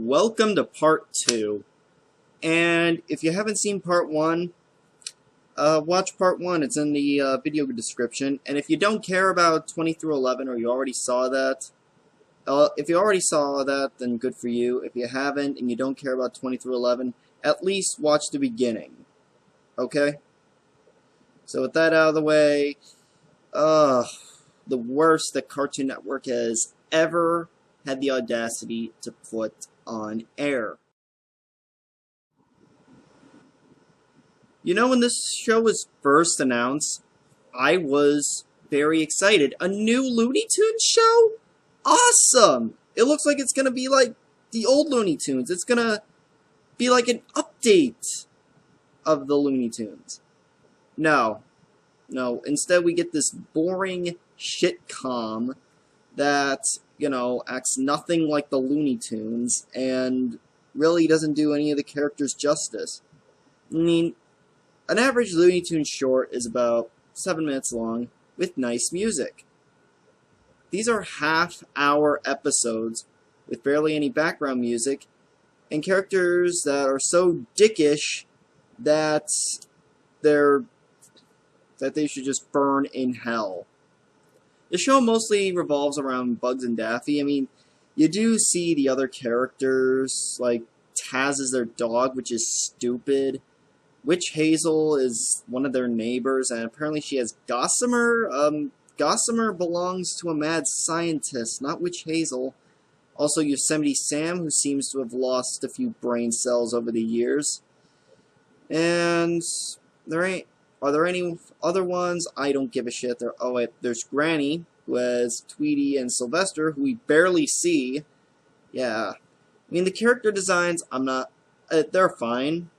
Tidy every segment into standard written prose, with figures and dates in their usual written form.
Welcome to part 2. And if you haven't seen part 1, watch part 1. It's in the video description. And if you don't care about 20 through 11, or you already saw that, if you already saw that, then good for you. If you haven't, and you don't care about 20 through 11, at least watch the beginning. Okay? So with that out of the way, the worst that Cartoon Network has ever had the audacity to put on air. You know, when this show was first announced, I was very excited. A new Looney Tunes show? Awesome! It looks like it's gonna be like the old Looney Tunes. It's gonna be like an update of the Looney Tunes. No. Instead we get this boring shitcom that, you know, acts nothing like the Looney Tunes and really doesn't do any of the characters justice. I mean, an average Looney Tunes short is about 7 minutes long with nice music. These are half-hour episodes with barely any background music and characters that are so dickish that they should just burn in hell. The show mostly revolves around Bugs and Daffy. I mean, you do see the other characters, like Taz is their dog, which is stupid. Witch Hazel is one of their neighbors, and apparently she has Gossamer. Gossamer belongs to a mad scientist, not Witch Hazel. Also, Yosemite Sam, who seems to have lost a few brain cells over the years. And are there any other ones? I don't give a shit. There's Granny, who has Tweety and Sylvester, who we barely see. Yeah. I mean, the character designs, they're fine.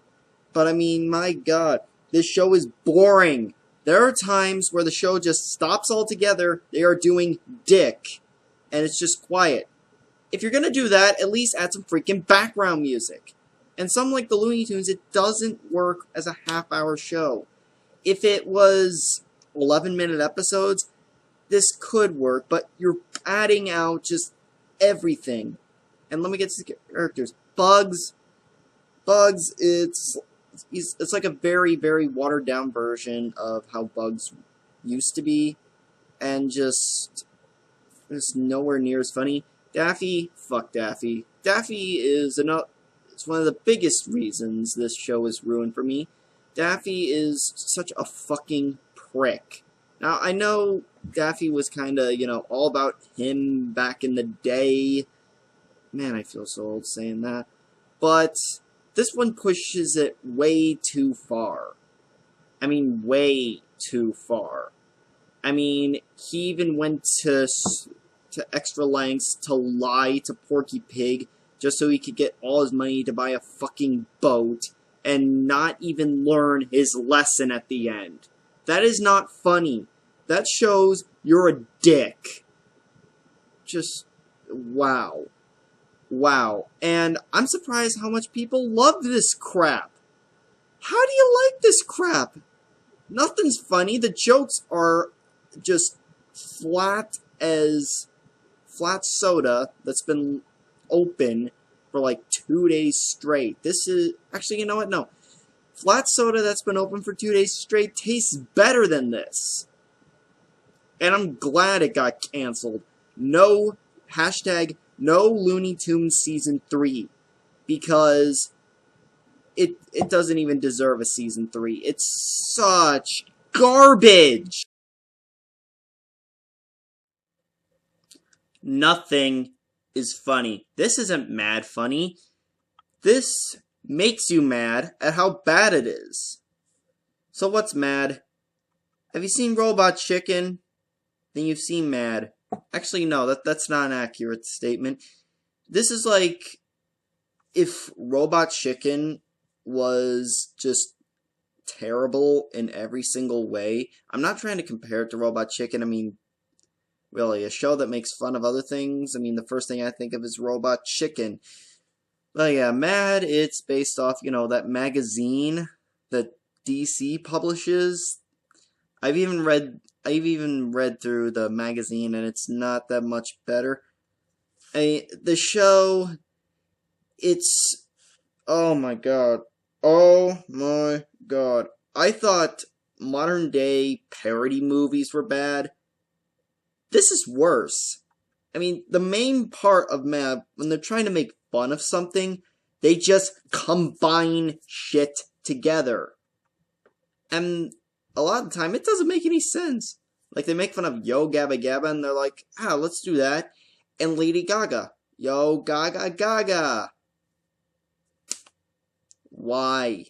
But, I mean, my god, this show is boring. There are times where the show just stops altogether. They are doing dick. And it's just quiet. If you're gonna do that, at least add some freaking background music. And some like the Looney Tunes, it doesn't work as a half-hour show. If it was 11-minute episodes, this could work, but you're adding out just everything. And let me get to the characters. Bugs, it's like a very, very watered-down version of how Bugs used to be, and just nowhere near as funny. Daffy, fuck Daffy. Daffy is it's one of the biggest reasons this show is ruined for me. Daffy is such a fucking prick. Now, I know Daffy was kinda, all about him back in the day. Man, I feel so old saying that. But this one pushes it way too far. I mean, way too far. I mean, he even went to extra lengths to lie to Porky Pig just so he could get all his money to buy a fucking boat and not even learn his lesson at the end. That is not funny. That shows you're a dick. Just, wow. Wow. And I'm surprised how much people love this crap. How do you like this crap? Nothing's funny. The jokes are just flat soda that's been open for like 2 days straight. This is, actually, you know what? No. Flat soda that's been open for 2 days straight tastes better than this. And I'm glad it got canceled. No Looney Tunes Season 3. Because it doesn't even deserve a Season 3. It's such garbage. Nothing is funny. This isn't mad funny. This makes you mad at how bad it is. So what's mad? Have you seen Robot Chicken? Then you've seen Mad. Actually, no, that's not an accurate statement. This is like if Robot Chicken was just terrible in every single way. I'm not trying to compare it to Robot Chicken. I mean, really, a show that makes fun of other things. I mean, the first thing I think of is Robot Chicken. But yeah, Mad, it's based off, that magazine that DC publishes. I've even read through the magazine, and it's not that much better. The show It's... Oh my god. Oh my god. I thought modern day parody movies were bad. This is worse. I mean, the main part of Mab, when they're trying to make fun of something, they just combine shit together. And a lot of the time, it doesn't make any sense. Like, they make fun of Yo Gabba Gabba, and they're like, let's do that. And Lady Gaga. Yo Gaga Gaga. Why?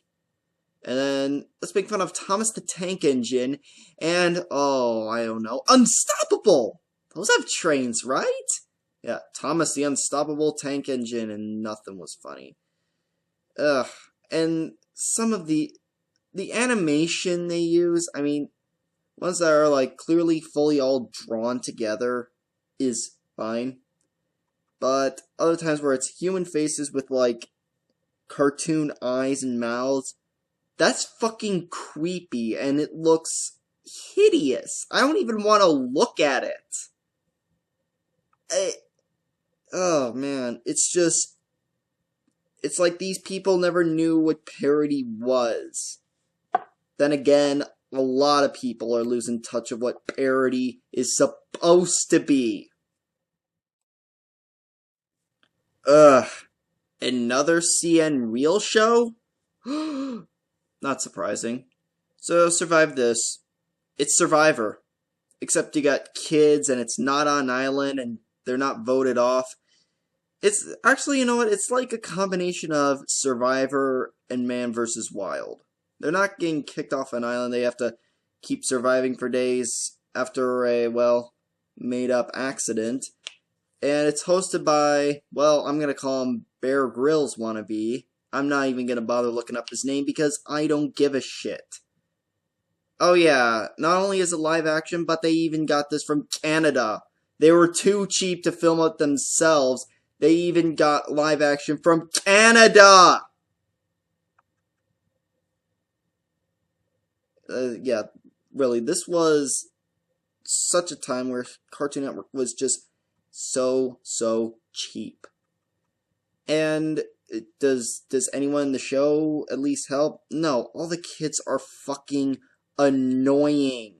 And then, let's make fun of Thomas the Tank Engine, and, I don't know, Unstoppable! Those have trains, right? Yeah, Thomas the Unstoppable Tank Engine, and nothing was funny. Ugh. And some of the animation they use, I mean, ones that are, like, clearly fully all drawn together is fine. But other times where it's human faces with, like, cartoon eyes and mouths, that's fucking creepy, and it looks hideous. I don't even want to look at it. Oh, man, it's just... It's like these people never knew what parody was. Then again, a lot of people are losing touch of what parody is supposed to be. Ugh. Another CN Real show? Not surprising. So, survive this. It's Survivor. Except you got kids, and it's not on an island, and they're not voted off. It's actually, you know what? It's like a combination of Survivor and Man vs. Wild. They're not getting kicked off an island. They have to keep surviving for days after a, well, made-up accident. And it's hosted by, well, I'm going to call him Bear Grylls wannabe. I'm not even going to bother looking up his name because I don't give a shit. Oh yeah, not only is it live action, but they even got this from Canada. They were too cheap to film it themselves. They even got live action from Canada! Yeah, really, this was such a time where Cartoon Network was just so cheap. And does anyone in the show at least help? No, all the kids are fucking annoying.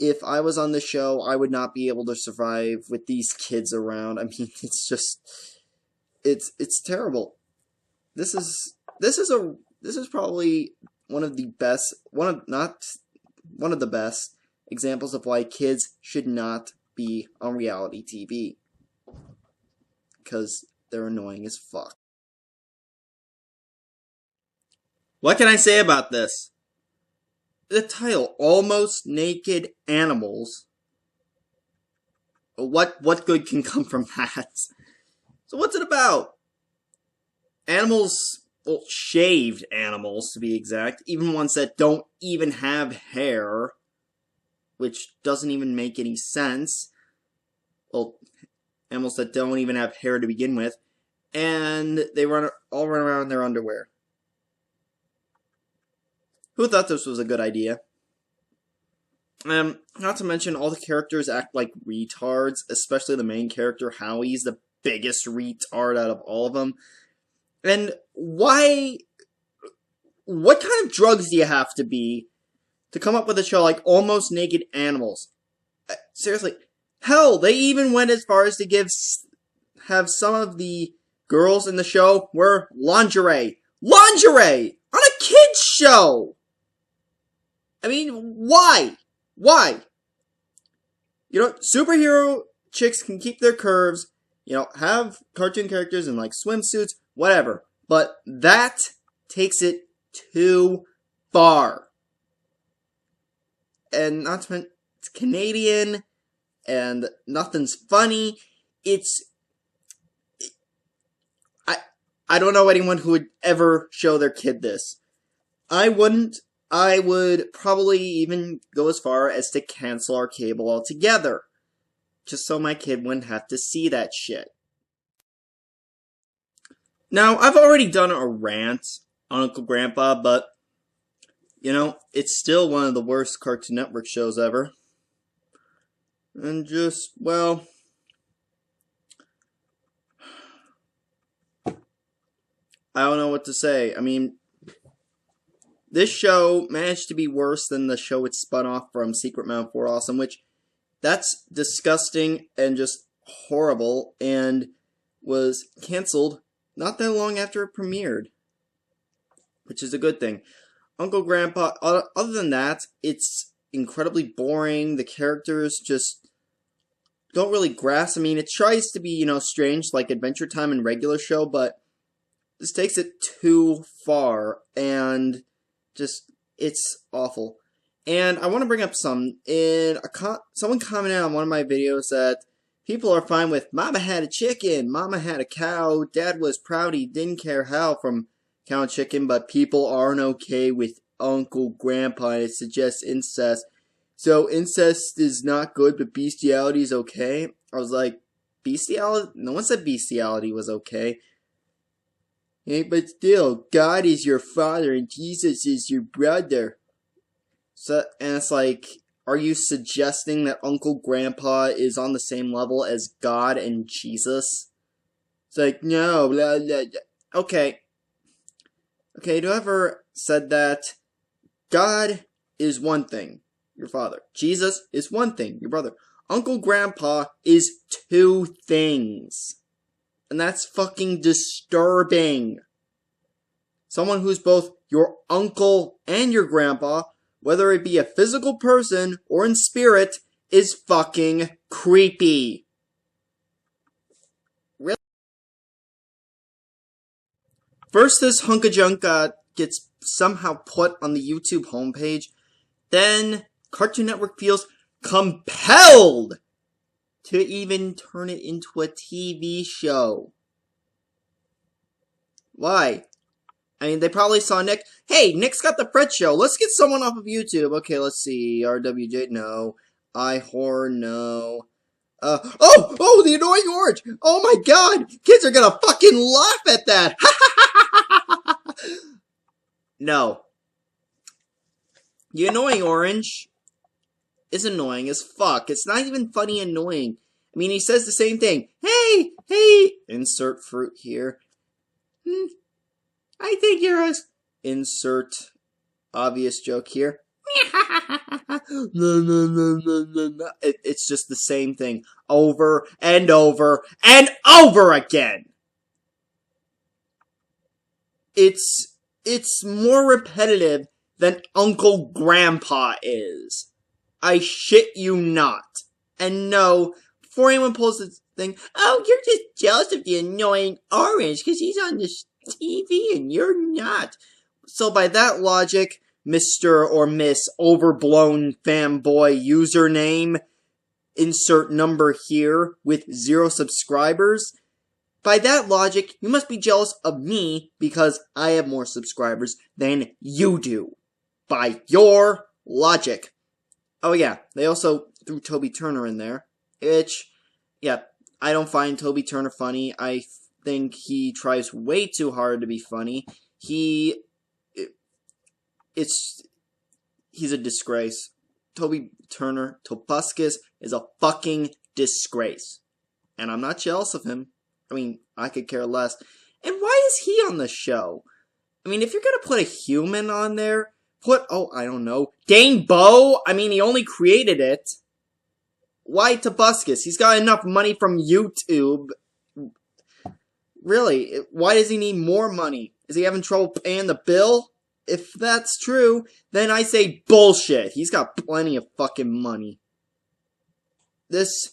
If I was on the show, I would not be able to survive with these kids around. I mean, it's just, it's terrible. This is probably one of the best, not one of the best examples of why kids should not be on reality TV. Because they're annoying as fuck. What can I say about this? The title, Almost Naked Animals. What good can come from that? So what's it about? Animals, well, shaved animals to be exact, even ones that don't even have hair, which doesn't even make any sense. Well, animals that don't even have hair to begin with, and they all run around in their underwear. Who thought this was a good idea? Not to mention, all the characters act like retards, especially the main character, Howie's the biggest retard out of all of them. And why... What kind of drugs do you have to be to come up with a show like Almost Naked Animals? Seriously. Hell, they even went as far as to have some of the girls in the show wear lingerie. Lingerie! On a kid's show! I mean, why? Why? You know, superhero chicks can keep their curves, you know, have cartoon characters in, like, swimsuits, whatever. But that takes it too far. And not to mention, it's Canadian, and nothing's funny. I don't know anyone who would ever show their kid this. I wouldn't. I would probably even go as far as to cancel our cable altogether. Just so my kid wouldn't have to see that shit. Now, I've already done a rant on Uncle Grandpa, but, you know, it's still one of the worst Cartoon Network shows ever. And just, well, I don't know what to say. I mean, this show managed to be worse than the show it spun off from Secret Mount 4 Awesome, which that's disgusting and just horrible, and was canceled not that long after it premiered, which is a good thing. Uncle Grandpa, other than that, it's incredibly boring. The characters just don't really grasp. I mean, it tries to be, strange like Adventure Time and regular show, but this takes it too far, and just, it's awful. And I want to bring up someone commented on one of my videos that people are fine with Mama had a chicken, Mama had a cow, Dad was proud he didn't care how from cow and chicken, but people aren't okay with Uncle Grandpa and it suggests incest. So incest is not good, but bestiality is okay. I was like, bestiality? No one said bestiality was okay. Hey, but still, God is your father and Jesus is your brother. So, and it's like, are you suggesting that Uncle Grandpa is on the same level as God and Jesus? It's like, no, blah, blah, blah. Okay. Okay, whoever said that, God is one thing, your father. Jesus is one thing, your brother. Uncle Grandpa is two things. And that's fucking disturbing. Someone who's both your uncle and your grandpa, whether it be a physical person or in spirit, is fucking creepy. Really? First, this hunk of junk gets somehow put on the YouTube homepage. Then, Cartoon Network feels compelled to even turn it into a TV show. Why? I mean, they probably saw Nick. Hey, Nick's got the Fred Show. Let's get someone off of YouTube. Okay, let's see. RWJ, no. iHorror, no. The Annoying Orange. Oh my god. Kids are gonna fucking laugh at that. No. The Annoying Orange is annoying as fuck. It's not even funny annoying. I mean, he says the same thing. Hey, insert fruit here. I think you're a... Insert obvious joke here. No. It's just the same thing over and over and over again. It's more repetitive than Uncle Grandpa is. I shit you not. And no, before anyone pulls this thing, oh, you're just jealous of the Annoying Orange because he's on the TV and you're not. So by that logic, Mr. or Miss Overblown Fanboy username, insert number here with 0 subscribers, by that logic, you must be jealous of me because I have more subscribers than you do. By your logic. Oh yeah, they also threw Toby Turner in there, which, yeah, I don't find Toby Turner funny. I think he tries way too hard to be funny. He's a disgrace. Toby Turner, Tobuscus, is a fucking disgrace. And I'm not jealous of him. I mean, I could care less. And why is he on the show? I mean, if you're gonna put a human on there, I don't know, Dane Bowe? I mean, he only created it. Why Tobuscus? He's got enough money from YouTube. Really, why does he need more money? Is he having trouble paying the bill? If that's true, then I say bullshit. He's got plenty of fucking money. This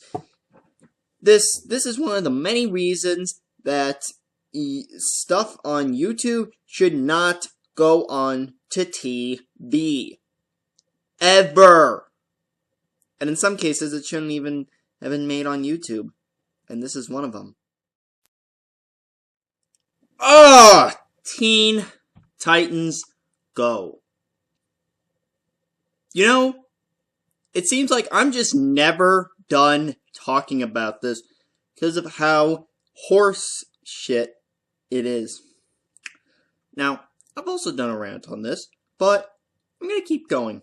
is one of the many reasons that stuff on YouTube should not go on to TV. Ever. And in some cases, it shouldn't even have been made on YouTube. And this is one of them. Teen Titans Go. You know, it seems like I'm just never done talking about this because of how horse shit it is. Now, I've also done a rant on this, but I'm gonna keep going.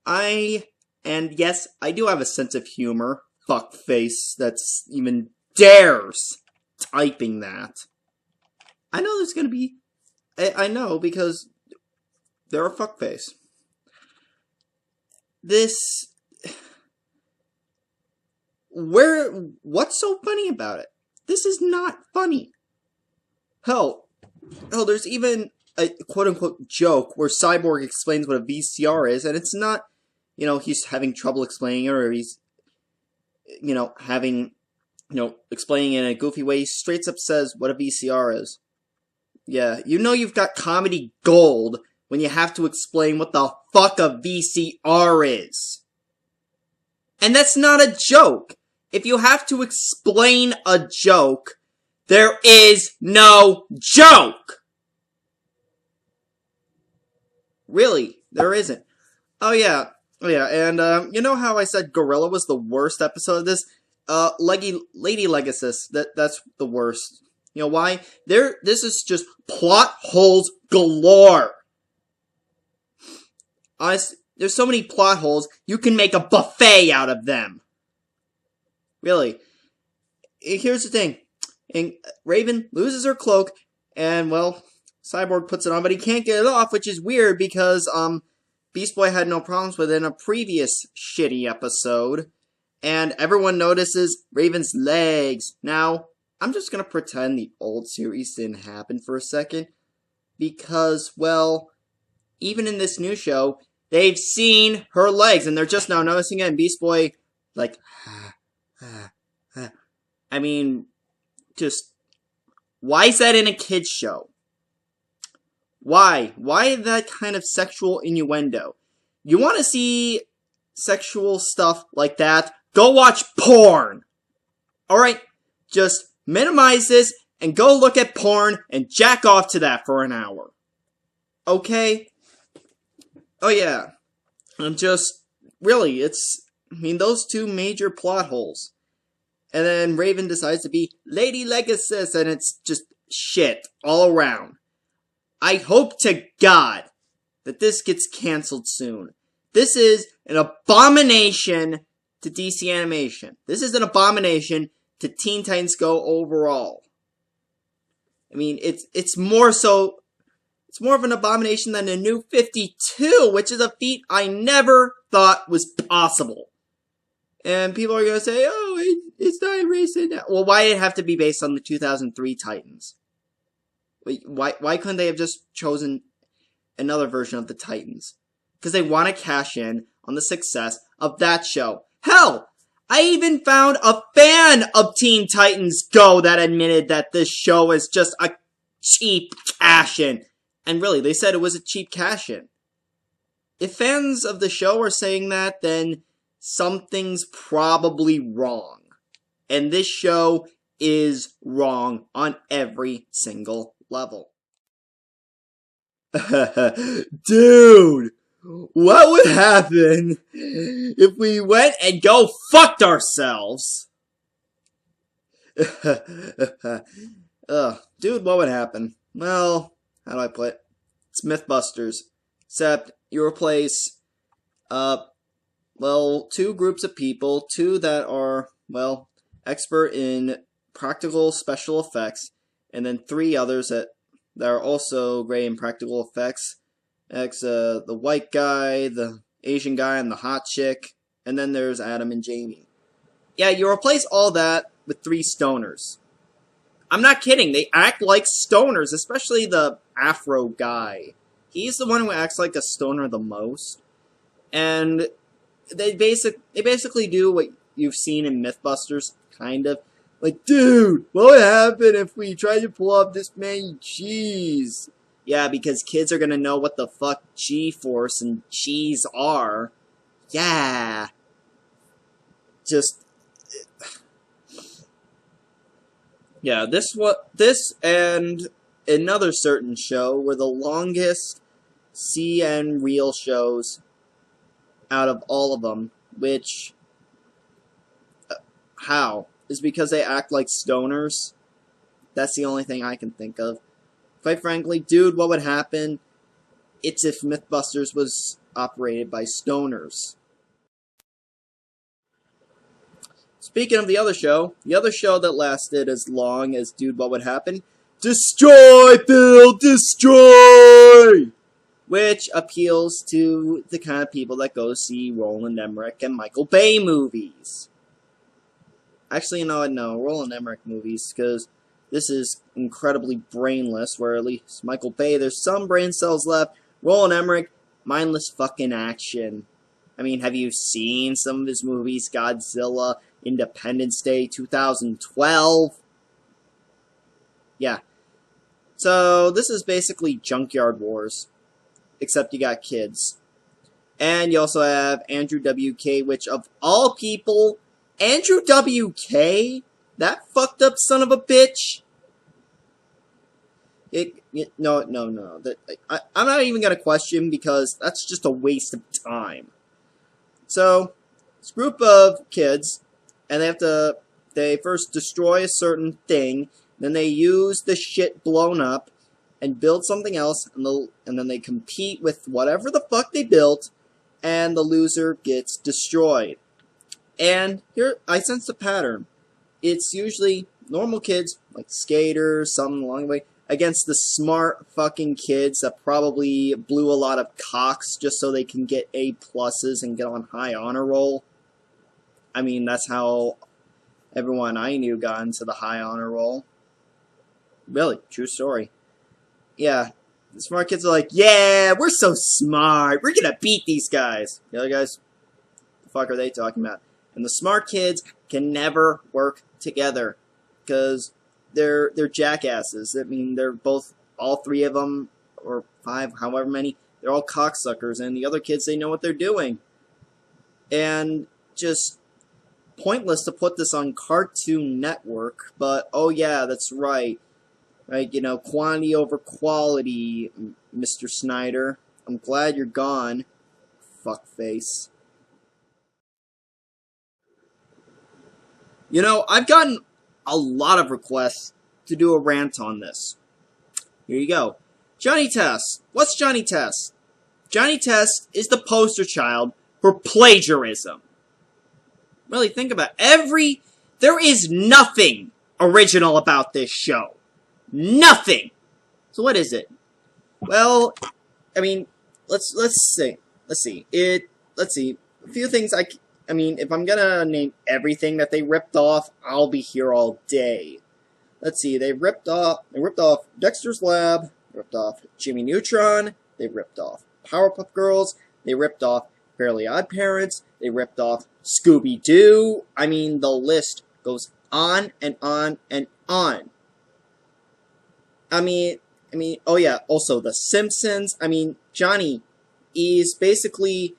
And yes, I do have a sense of humor. Fuckface that's even dares typing that. I know there's gonna be. I know because they're a fuckface. This. What's so funny about it? This is not funny. Hell, there's even a quote-unquote joke where Cyborg explains what a VCR is, and it's not, he's having trouble explaining it, or he's, explaining it in a goofy way. He straight up says what a VCR is. Yeah, you've got comedy gold when you have to explain what the fuck a VCR is. And that's not a joke. If you have to explain a joke, there is no joke! Really, there isn't. Oh yeah, and you know how I said Gorilla was the worst episode of this? Lady Legacy, that's the worst. You know why? This is just plot holes galore. Honestly, there's so many plot holes, you can make a buffet out of them. Really. Here's the thing. And Raven loses her cloak, and, well, Cyborg puts it on, but he can't get it off, which is weird because, Beast Boy had no problems with it in a previous shitty episode. And everyone notices Raven's legs. Now, I'm just gonna pretend the old series didn't happen for a second. Because, well, even in this new show, they've seen her legs, and they're just now noticing it, and Beast Boy, like, I mean, just, why is that in a kid's show? Why? Why that kind of sexual innuendo? You want to see sexual stuff like that? Go watch porn! Alright, just minimize this and go look at porn and jack off to that for an hour. Okay? Oh yeah. I'm just, really, those two major plot holes. And then Raven decides to be Lady Legacy, and it's just shit all around. I hope to God that this gets cancelled soon. This is an abomination to DC Animation. This is an abomination to Teen Titans Go overall. I mean, it's more of an abomination than the New 52, which is a feat I never thought was possible. And people are gonna say, oh, it's not racist now. Well, why did it have to be based on the 2003 Titans? Why couldn't they have just chosen another version of the Titans? Because they want to cash in on the success of that show. Hell, I even found a fan of Teen Titans Go that admitted that this show is just a cheap cash-in. And really, they said it was a cheap cash-in. If fans of the show are saying that, then something's probably wrong. And this show is wrong on every single level. Dude, what would happen if we went and go fucked ourselves? Dude, what would happen? Well, how do I put it? It's Mythbusters. Except you replace, two groups of people, two that are, expert in practical special effects, and then three others that are also great in practical effects. The white guy, the Asian guy, and the hot chick, and then there's Adam and Jamie. Yeah, you replace all that with three stoners. I'm not kidding, they act like stoners, especially the Afro guy. He's the one who acts like a stoner the most. And they basically do what you've seen in Mythbusters, kind of. Like, dude, what would happen if we tried to pull off this many G's? Yeah, because kids are gonna know what the fuck G-force and G's are. Yeah. Yeah, this and another certain show were the longest CN Real shows out of all of them, which, how? Is because they act like stoners. That's the only thing I can think of. Quite frankly, dude, what would happen? It's if Mythbusters was operated by stoners. Speaking of the other show that lasted as long as Dude, What Would Happen, Destroy, Bill, destroy! Which appeals to the kind of people that go see Roland Emmerich and Michael Bay movies. Actually, no, Roland Emmerich movies, because this is incredibly brainless, where at least Michael Bay, there's some brain cells left. Roland Emmerich, mindless fucking action. I mean, have you seen some of his movies? Godzilla, Independence Day, 2012? Yeah. So, this is basically Junkyard Wars. Except you got kids. And you also have Andrew W.K., which of all people, Andrew W.K.? That fucked up son of a bitch? No. I'm not even going to question, because that's just a waste of time. So, this group of kids, and they first destroy a certain thing, then they use the shit blown up, and build something else, and then they compete with whatever the fuck they built, and the loser gets destroyed. And here, I sense a pattern. It's usually normal kids, like skaters, something along the way, against the smart fucking kids that probably blew a lot of cocks just so they can get A+ and get on high honor roll. I mean, that's how everyone I knew got into the high honor roll. Really, true story. Yeah, the smart kids are like, yeah, we're so smart, we're gonna beat these guys. The other guys, the fuck are they talking about? And the smart kids can never work together, because they're jackasses. I mean, they're both, all three of them, or five, however many, they're all cocksuckers, and the other kids, they know what they're doing. And just pointless to put this on Cartoon Network, but oh yeah, that's right. Right, you know, quantity over quality, Mr. Snyder. I'm glad you're gone, fuckface. You know, I've gotten a lot of requests to do a rant on this. Here you go. Johnny Test. What's Johnny Test? Johnny Test is the poster child for plagiarism. Really, think about it. There is nothing original about this show. Nothing. So what is it? Well, I mean, let's see. Let's see. A few things I mean, if I'm gonna name everything that they ripped off, I'll be here all day. Let's see. They ripped off Dexter's Lab. They ripped off Jimmy Neutron. They ripped off Powerpuff Girls. They ripped off Fairly Odd Parents. They ripped off Scooby-Doo. I mean, the list goes on and on and on. I mean, oh yeah, also The Simpsons. I mean, Johnny is basically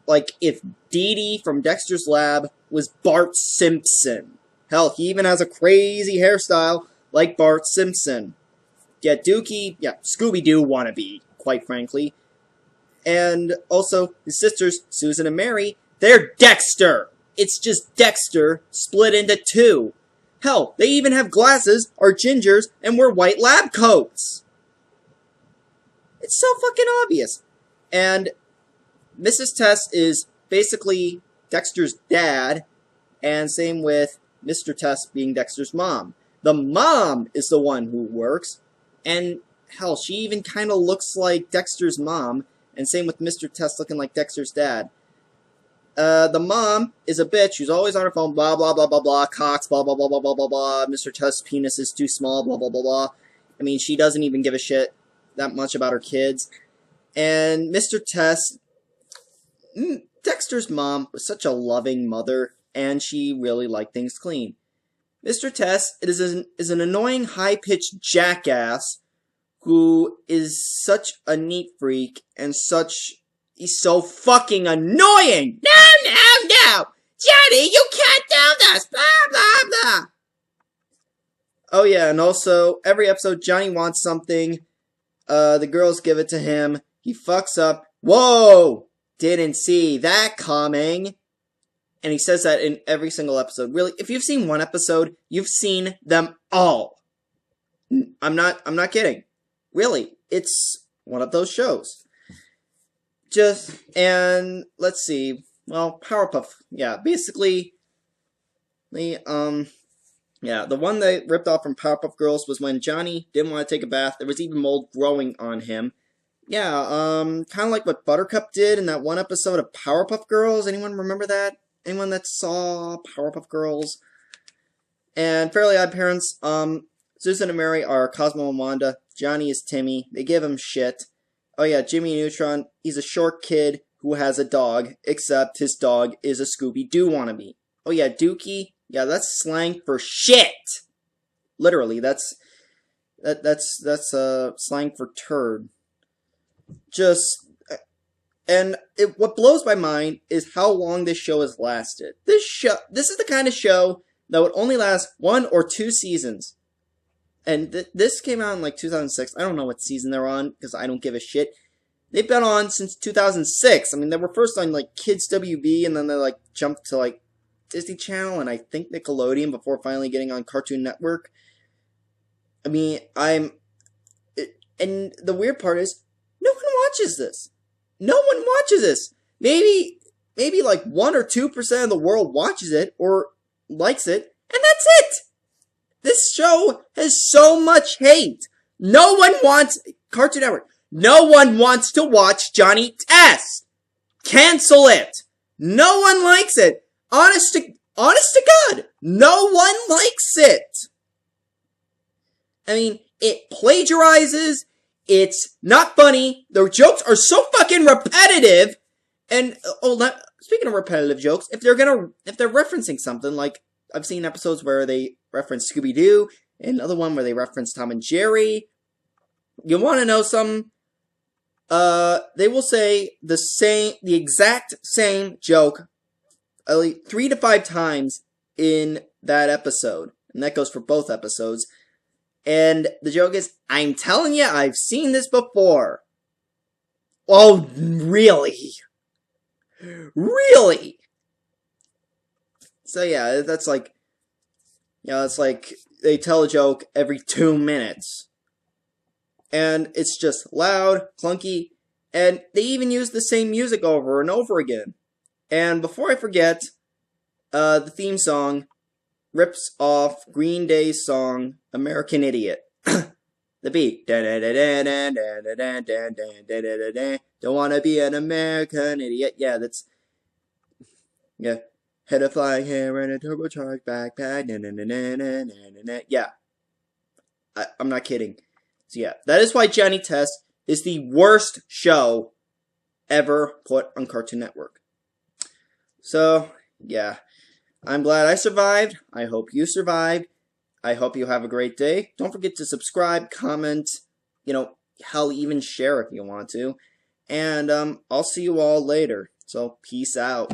like if Dee Dee from Dexter's Lab was Bart Simpson. Hell, he even has a crazy hairstyle like Bart Simpson. Yeah, Dookie, yeah, Scooby-Doo wannabe, quite frankly. And also, his sisters, Susan and Mary, they're Dexter. It's just Dexter split into two. Hell, they even have glasses, are gingers, and wear white lab coats. It's so fucking obvious. And Mrs. Test is basically Dexter's dad, and same with Mr. Test being Dexter's mom. The mom is the one who works, and hell, she even kind of looks like Dexter's mom, and same with Mr. Test looking like Dexter's dad. The mom is a bitch who's always on her phone, blah, blah, blah, blah, blah, cocks, blah, blah, blah, blah, blah, blah, blah, Mr. Test's penis is too small, blah, blah, blah, blah. I mean, she doesn't even give a shit that much about her kids. And Mr. Test, Dexter's mom was such a loving mother, and she really liked things clean. Mr. Test is an annoying, high-pitched jackass who is such a neat freak, and he's so fucking annoying! No! Johnny, you can't do this! Blah, blah, blah! Oh yeah, and also, every episode, Johnny wants something. The girls give it to him. He fucks up. Whoa! Didn't see that coming. And he says that in every single episode. Really, if you've seen one episode, you've seen them all. I'm not kidding. Really, it's one of those shows. And let's see. Well, Powerpuff. Yeah, basically, Yeah, the one they ripped off from Powerpuff Girls was when Johnny didn't want to take a bath. There was even mold growing on him. Yeah, kind of like what Buttercup did in that one episode of Powerpuff Girls. Anyone remember that? Anyone that saw Powerpuff Girls? And Fairly Odd Parents, Susan and Mary are Cosmo and Wanda. Johnny is Timmy. They give him shit. Oh yeah, Jimmy Neutron, he's a short kid who has a dog, except his dog is a Scooby-Doo wannabe. Oh yeah, Dookie, yeah, that's slang for shit! Literally, that's slang for turd. What blows my mind is how long this show has lasted. This is the kind of show that would only last 1 or 2 seasons. And this came out in like 2006. I don't know what season they're on because I don't give a shit. They've been on since 2006. I mean, they were first on like Kids WB, and then they like jumped to like Disney Channel and I think Nickelodeon before finally getting on Cartoon Network. I mean, and the weird part is, no one watches this. No one watches this. Maybe like 1 or 2% of the world watches it or likes it, and that's it. This show has so much hate. No one wants Cartoon Network. No one wants to watch Johnny Test. Cancel it. No one likes it. Honest to God, no one likes it. I mean, it plagiarizes. It's not funny. The jokes are so fucking repetitive. And speaking of repetitive jokes, if they're referencing something, like I've seen episodes where they reference Scooby-Doo, and another one where they reference Tom and Jerry. You want to know something? They will say the exact same joke at least 3 to 5 times in that episode. And that goes for both episodes. And the joke is, I'm telling you, I've seen this before. Oh, really? Really? So yeah, that's like, it's like they tell a joke every 2 minutes. And it's just loud, clunky, and they even use the same music over and over again. And before I forget, the theme song rips off Green Day's song, American Idiot. The beat. Don't wanna be an American idiot. Yeah, that's... Yeah. Head of flying hair and a turbocharged backpack. Yeah. I'm not kidding. So yeah, that is why Johnny Test is the worst show ever put on Cartoon Network. So, yeah. I'm glad I survived. I hope you survived. I hope you have a great day. Don't forget to subscribe, comment, hell, even share if you want to. And I'll see you all later. So, peace out.